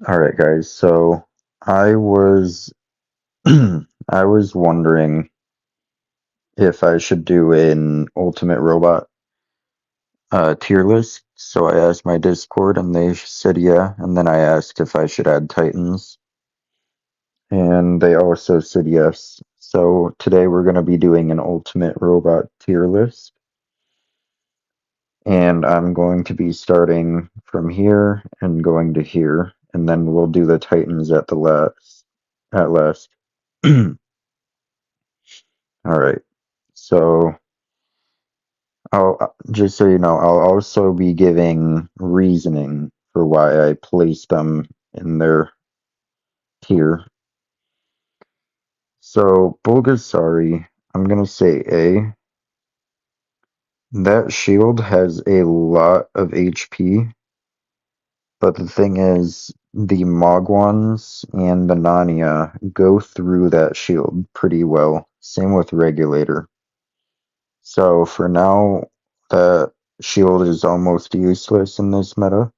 All right, guys. So I was I was wondering if I should do an Ultimate Robot tier list. So I asked my Discord, and they said yeah. And then I asked if I should add Titans, and they also said yes. So today we're going to be doing an Ultimate Robot tier list, and I'm going to be starting from here and going to here, and then we'll do the Titans at the last. At last. All right. So, just so you know, I'll also be giving reasoning for why I place them in their tier. So, Bulgasari, I'm gonna say A. That shield has a lot of HP, but the thing is, the Mogwans and the Nania go through that shield pretty well. Same with Regulator. So, for now, that shield is almost useless in this meta.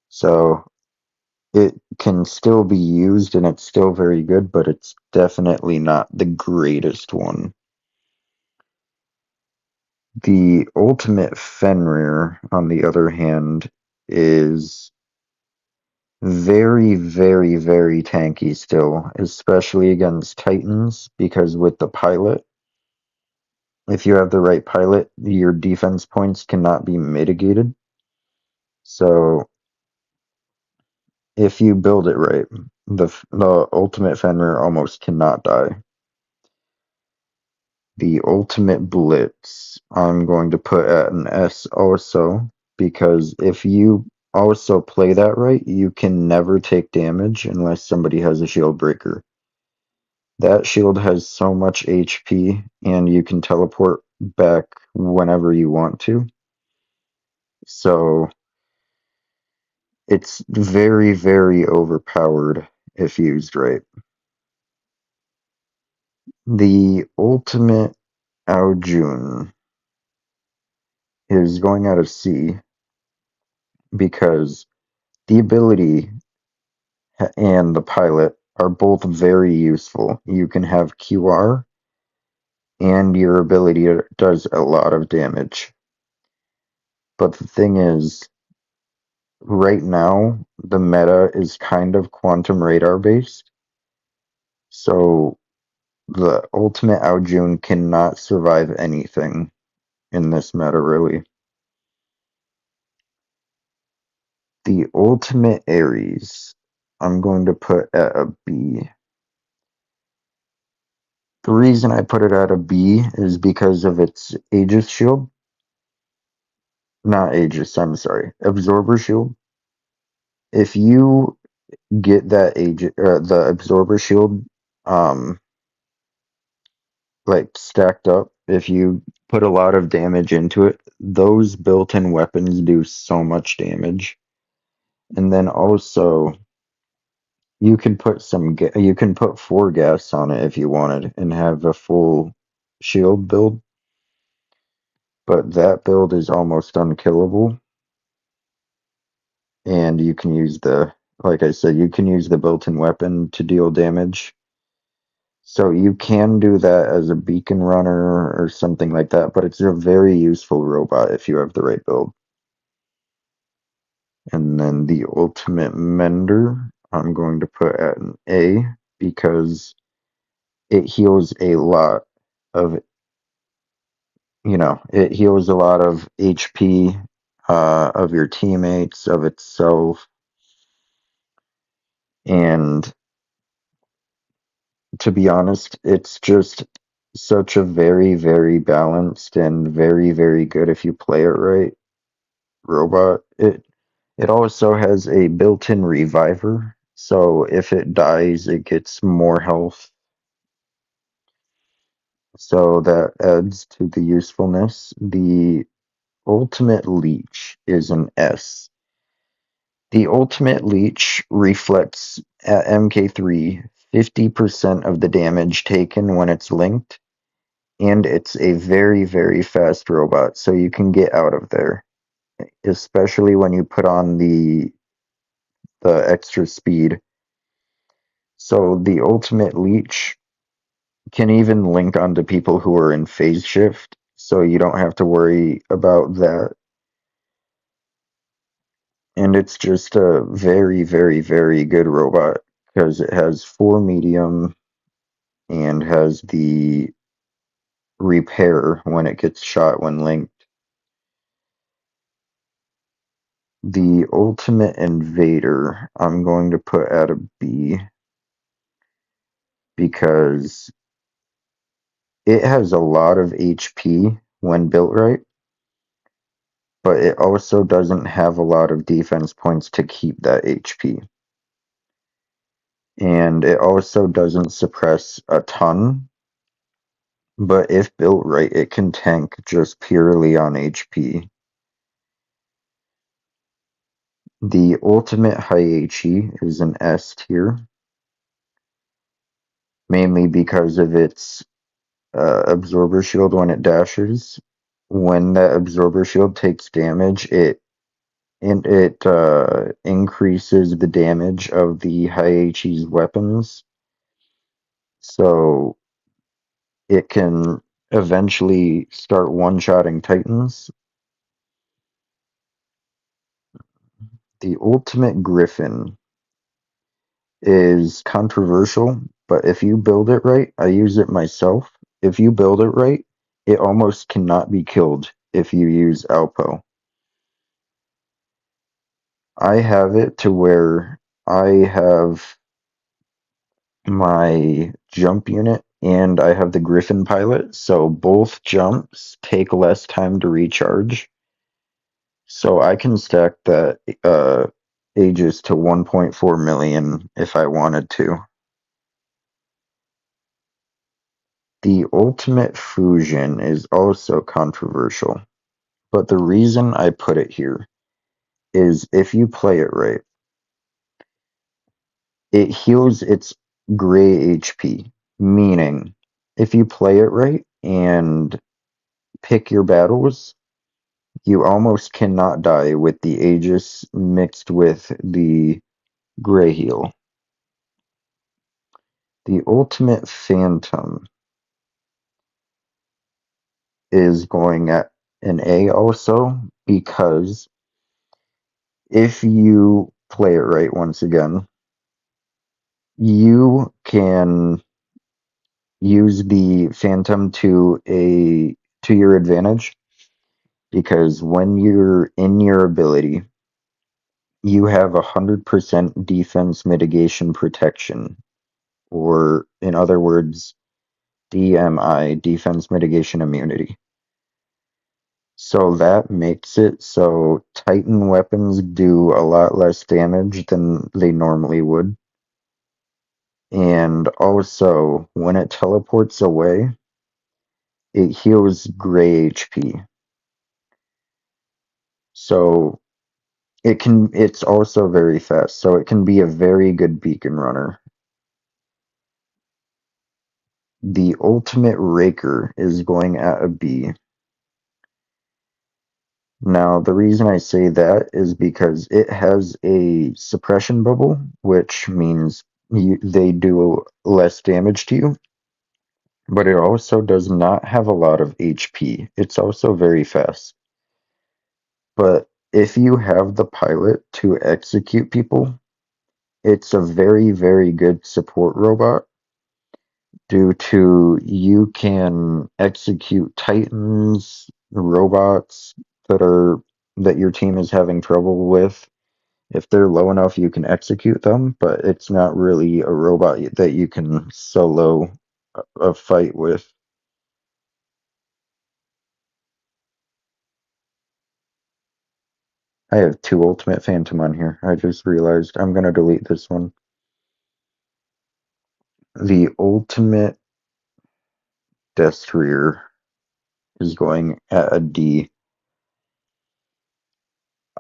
So it can still be used and it's still very good, but it's definitely not the greatest one. The ultimate Fenrir, on the other hand, is very, very, very tanky still, especially against Titans, because with the pilot, if you have the right pilot, your defense points cannot be mitigated. So if you build it right, the ultimate Fenrir almost cannot die. The Ultimate Blitz, I'm going to put at an S also, because if you also play that right, you can never take damage unless somebody has a shield breaker. That shield has so much HP, and you can teleport back whenever you want to. So it's very, very overpowered if used right. The Ultimate Aojun is going out of C because the ability and the pilot are both very useful. You can have QR, and your ability does a lot of damage. But the thing is, right now, the meta is kind of quantum radar based. So the ultimate Aojun cannot survive anything in this meta, really. The ultimate Ares, I'm going to put at a B. The reason I put it at a B is because of its Aegis shield. Not Aegis, I'm sorry. Absorber shield. If you get that the absorber shield, um, like stacked up, if you put a lot of damage into it, those built-in weapons do so much damage. And then also, you can put 4 gas on it if you wanted and have a full shield build, but that build is almost unkillable. And you can use like I said, you can use the built-in weapon to deal damage. So you can do that as a beacon runner or something like that, but it's a very useful robot if you have the right build. And then the ultimate mender, I'm going to put at an A because it heals a lot of, it heals a lot of HP of your teammates, of itself, and to be honest, it's just such a very, very balanced and very, very good if you play it right robot. It also has a built-in reviver, so if it dies, it gets more health. So that adds to the usefulness. The ultimate leech is an S. The ultimate leech reflects at MK3 50% of the damage taken when it's linked, and it's a very, very fast robot, so you can get out of there, especially when you put on the the extra speed. So the ultimate leech can even link onto people who are in phase shift, so you don't have to worry about that. And it's just a very, very, very good robot because it has 4 medium and has the repair when it gets shot when linked. The ultimate invader, I'm going to put at a B because it has a lot of HP when built right, but it also doesn't have a lot of defense points to keep that HP. And it also doesn't suppress a ton, but if built right, it can tank just purely on HP. The ultimate Heihachi is an S tier, mainly because of its absorber shield when it dashes. When that absorber shield takes damage, it increases the damage of the Heihachi's weapons, so it can eventually start one-shotting Titans. The ultimate Griffin is controversial, but if you build it right, I use it myself. If you build it right, it almost cannot be killed if you use Alpo. I have it to where I have my jump unit and I have the Griffin pilot, so both jumps take less time to recharge. So I can stack that Aegis to 1.4 million if I wanted to. The ultimate fusion is also controversial, but the reason I put it here is if you play it right, it heals its gray HP, meaning if you play it right and pick your battles, you almost cannot die with the Aegis mixed with the gray heal. The ultimate Phantom is going at an A also because if you play it right once again, you can use the Phantom to your advantage because when you're in your ability, you have 100% defense mitigation protection, or in other words, DMI, defense mitigation immunity. So that makes it so Titan weapons do a lot less damage than they normally would. And also, when it teleports away, it heals gray HP. So it's also very fast, so it can be a very good beacon runner. The ultimate Raker is going at a B. Now, the reason I say that is because it has a suppression bubble, which means they do less damage to you, but it also does not have a lot of HP. It's also very fast. But if you have the pilot to execute people, it's a very, very good support robot due to you can execute Titans, robots that your team is having trouble with. If they're low enough, you can execute them, but it's not really a robot that you can solo a fight with. I have two Ultimate Phantom on here. I just realized I'm gonna delete this one. The Ultimate Destrier is going at a D.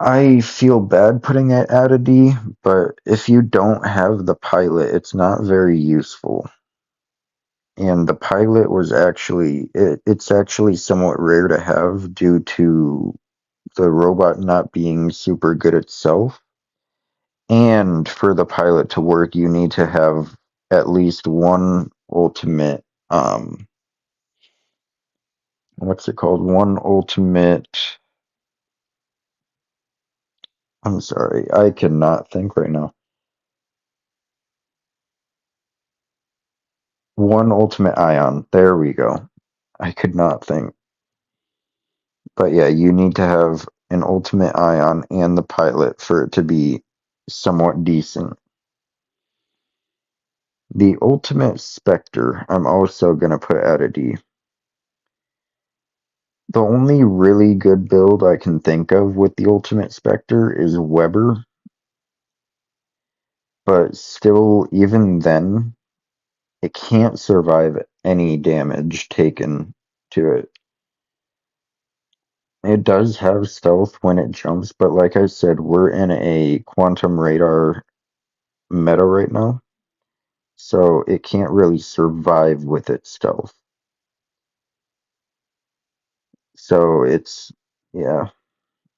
I feel bad putting it at a D, but if you don't have the pilot, it's not very useful. And the pilot was it's actually somewhat rare to have due to the robot not being super good itself. And for the pilot to work, you need to have at least one ultimate, what's it called? One ultimate, I'm sorry, I cannot think right now. One ultimate ion. There we go. I could not think. But yeah, you need to have an ultimate ion and the pilot for it to be somewhat decent. The ultimate Spectre, I'm also going to put at a D. The only really good build I can think of with the ultimate Spectre is Weber, but still, even then, it can't survive any damage taken to it. It does have stealth when it jumps, but like I said, we're in a quantum radar meta right now, so it can't really survive with its stealth. So yeah,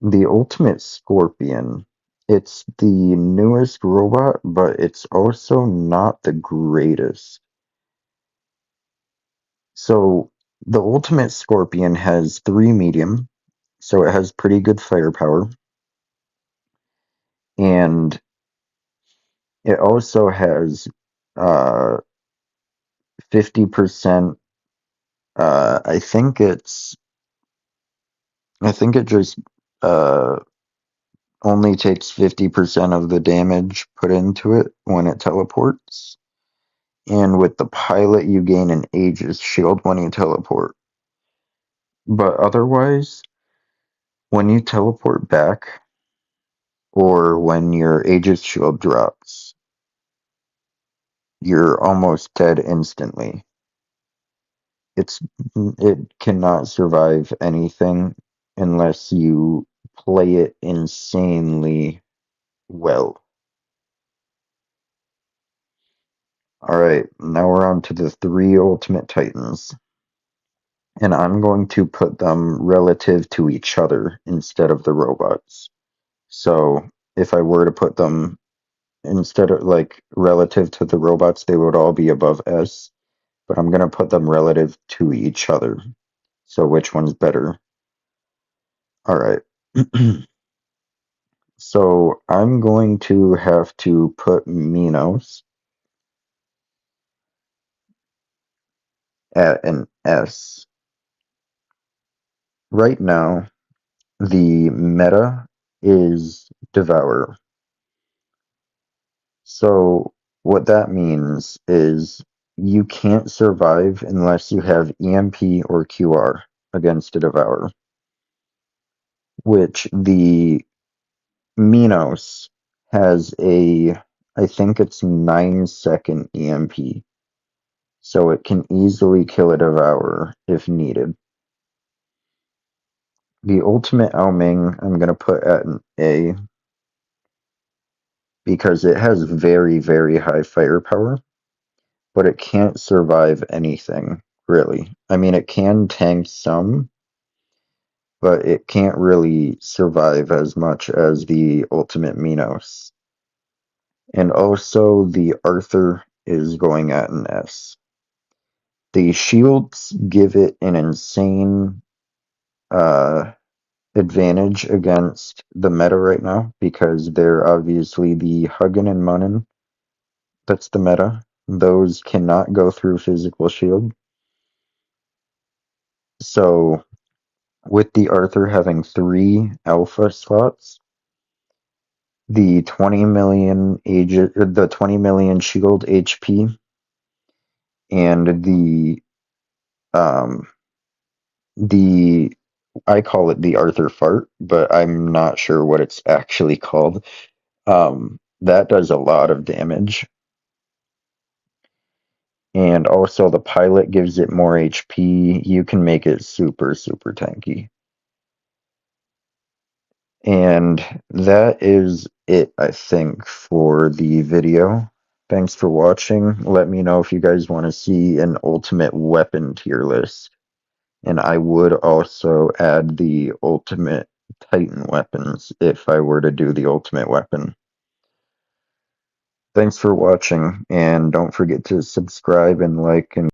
the ultimate Scorpion. It's the newest robot, but it's also not the greatest. So the ultimate Scorpion has 3 medium, so it has pretty good firepower, and it also has 50%. I think it just uh, only takes 50% of the damage put into it when it teleports. And with the pilot, you gain an Aegis shield when you teleport. But otherwise, when you teleport back, or when your Aegis shield drops, you're almost dead instantly. It's it cannot survive anything unless you play it insanely well. Alright, now we're on to the 3 Ultimate Titans. And I'm going to put them relative to each other instead of the robots. So if I were to put them instead of like relative to the robots, they would all be above S, but I'm going to put them relative to each other. So which one's better? All right. So I'm going to have to put Minos at an S. Right now, the meta is Devour. So what that means is you can't survive unless you have EMP or QR against a Devour, which the Minos has I think it's 9-second EMP, so it can easily kill a Devourer if needed. The ultimate Ming I'm going to put at an A because it has very, very high firepower, but it can't survive anything, really. I mean, it can tank some, but it can't really survive as much as the ultimate Minos. And also, the Arthur is going at an S. The shields give it an insane uh, advantage against the meta right now because they're obviously the Hugin and Munin. That's the meta. Those cannot go through physical shield. So with the Arthur having 3 alpha slots, the 20 million the 20 million shield HP, and um the I call it the Arthur fart, but I'm not sure what it's actually called. That does a lot of damage. And also the pilot gives it more HP. You can make it super, super tanky. And that is it, I think, for the video. Thanks for watching. Let me know if you guys want to see an ultimate weapon tier list. And I would also add the ultimate Titan weapons if I were to do the ultimate weapon. Thanks for watching, and don't forget to subscribe and like and